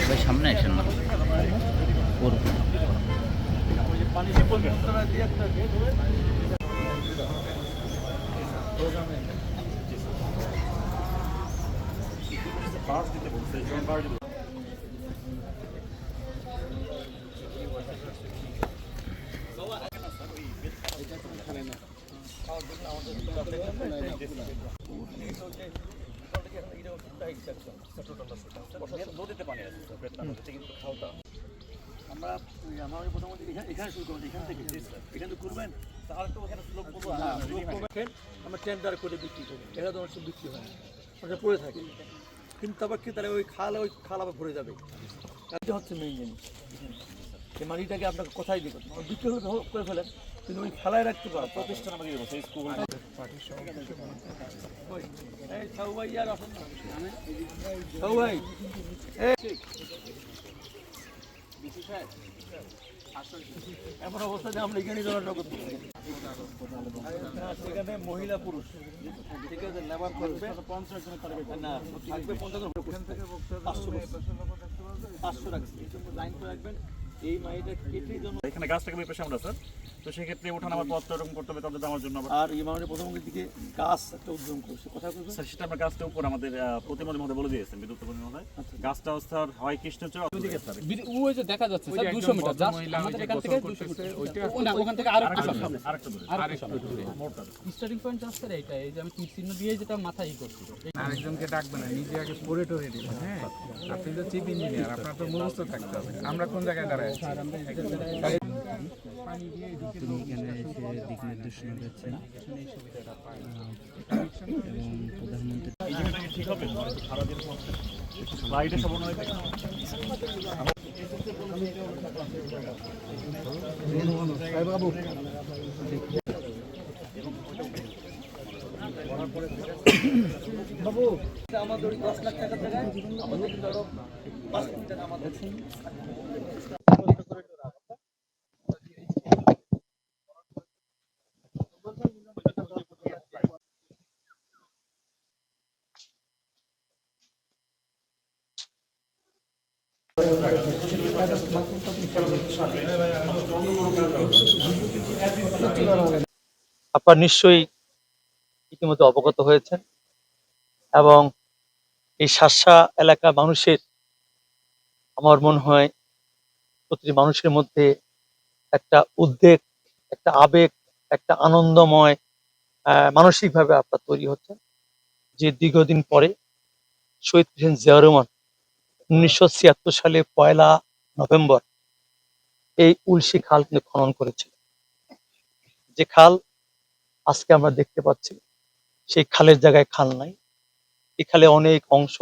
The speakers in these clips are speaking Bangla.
ভাই সামনে আসেন না করবো আমরা আমার প্রথমত এখানে শুরু করবো, এখান থেকে এখান থেকে করবেন তাহলে তো ওখানে স্লোপ করবো, আমরা টেন্ডার করে বিক্রি করবো, এটা তো অবশ্যই বিক্রি হয় না, ওটা পড়ে থাকে। কিন্তু তারপর কি তাহলে ওই খাল আবার ভরে যাবে, এটা হচ্ছে মেইন জিনিস। এই মাটিটাকে আপনাকে কোথায় দিবেন, বিক্রি করে ফেলেন, কিন্তু ওই খেলায় রাখতে পারো প্রতিষ্ঠান আমাকে দেবো সেই স্কুল। এই সাউ ভাই আর আসুন না, সাউ ভাই এমন অবস্থাতে আমরা এখানে সেখানে মহিলা পুরুষ ঠিক আছে, লেবার করবে 50 জন না থাকবে 500 রাখছি, লাইন করে রাখবেন। এই মাইটা কেটে জন্য এখানে গাছটাকে পেশা আমরা স্যার, তো সেক্ষেত্রে ওঠানামার পথ এরকম করতে হবে তাদের আমার জন্য। আর এই মানুষের প্রথম দিকে গাছ একটা উদ্যম করছে, কথা বলছে স্যার সেটা আমরা গাছটা উপর আমাদের প্রতিমন্ত্রী মধ্যে বলে দিয়েছেন, বিদ্যুৎ মধ্যে গাছটা স্যার হয় কৃষ্ণচূড়া ওই যে দেখা যাচ্ছে স্যার 200 মিটার জাস্ট আমাদের এখান থেকে 200 মিটার ওইটা ওখান থেকে আরেকটু সামনে আরেকটু দূরে স্টার্টিং পয়েন্ট জাস্ট স্যার এইটা, এই যে আমি তীর চিহ্ন দিয়ে যেটা মাথায় করছি। আরেকজনকে ডাকবে না, নিজে আগে পড়ে টরে দিবেন। হ্যাঁ, আপনি তো চিফ ইঞ্জিনিয়ার, আপনার তো মুখস্থ থাকতে হবে। আমরা কোন জায়গায় দাঁড়াই আছি? তিনি এখানে এসে দিক নির্দেশনা দিচ্ছেন এবং প্রধানমন্ত্রী এই জায়গাটা ঠিক হবে সারাদিন লাইটে সব অনেক বাবু আমাদের 10 লাখ টাকার জায়গায় আমাদের ধরো 5 কোটি টাকা আমাদের আপনারা নিশ্চয়ই ইতিমধ্যে অবগত হয়েছেন এবং এই শার্শা এলাকা মানুষের, আমার মনে হয় প্রতিটি মানুষের মধ্যে একটা উদ্বেগ, একটা আবেগ, একটা আনন্দময় মানসিকভাবে আপনার তৈরি হচ্ছে যে দীর্ঘদিন পরে শহীদ প্রেসিডেন্ট জিয়াউর রহমান 1976 সালে 1 নভেম্বর এই উলসি খাল কিন্তু খনন করেছিল। যে খাল আজকে আমরা দেখতে পাচ্ছি, সেই খালের জায়গায় খাল নাই, এই খালে অনেক অংশ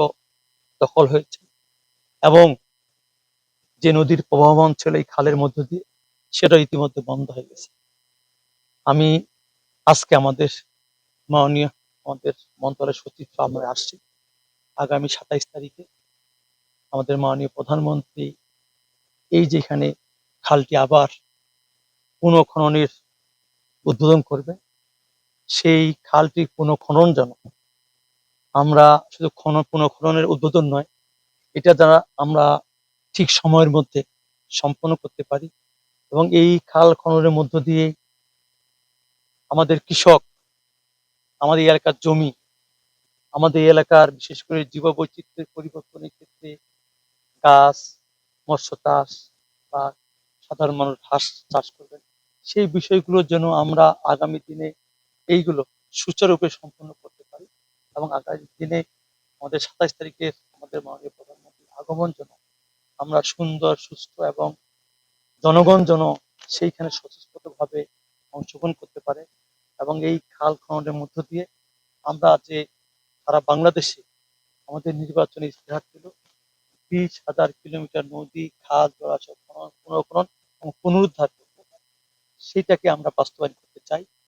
দখল হয়েছে এবং যে নদীর প্রবাহমান ছিল এই খালের মধ্য দিয়ে, সেটা ইতিমধ্যে বন্ধ হয়ে গেছে। আমি আজকে আমাদের মন্ত্রণালয়ের সচিব আমরা আসছি, আগামী 27 তারিখে আমাদের মাননীয় প্রধানমন্ত্রী এই যেখানে খালটি আবার পুনঃখননের উদ্বোধন করবে, সেই খালটি পুনঃখনন যেন আমরা শুধু পুনঃখননের উদ্বোধন নয়, এটা দ্বারা আমরা ঠিক সময়ের মধ্যে সম্পন্ন করতে পারি এবং এই খাল খননের মধ্য দিয়ে আমাদের কৃষক, আমাদের এলাকার জমি, আমাদের এলাকার বিশেষ করে জীববৈচিত্র্যের পরিবর্তনের ক্ষেত্রে গাছ, মৎস্য চাষ বা সাধারণ মানুষ হাঁস চাষ করবেন, সেই বিষয়গুলোর জন্য আমরা আগামী দিনে এইগুলো সুচারুরূপে সম্পন্ন করতে পারি এবং আগামী দিনে আমাদের 27 তারিখের আমাদের মাননীয় প্রধানমন্ত্রীর আগমন জন্য আমরা সুন্দর, সুস্থ এবং জনগণ যেন সেইখানে স্বতঃস্ফূর্তভাবে অংশগ্রহণ করতে পারে এবং এই খাল খননের মধ্য দিয়ে আমরা যে সারা বাংলাদেশে আমাদের নির্বাচনী ইশতেহার ছিল 20,000 কিলোমিটার নদী, খাল, জলাশয় পুনঃখনন এবং পুনরুদ্ধার, সেটাকে আমরা বাস্তবায়ন করতে চাই।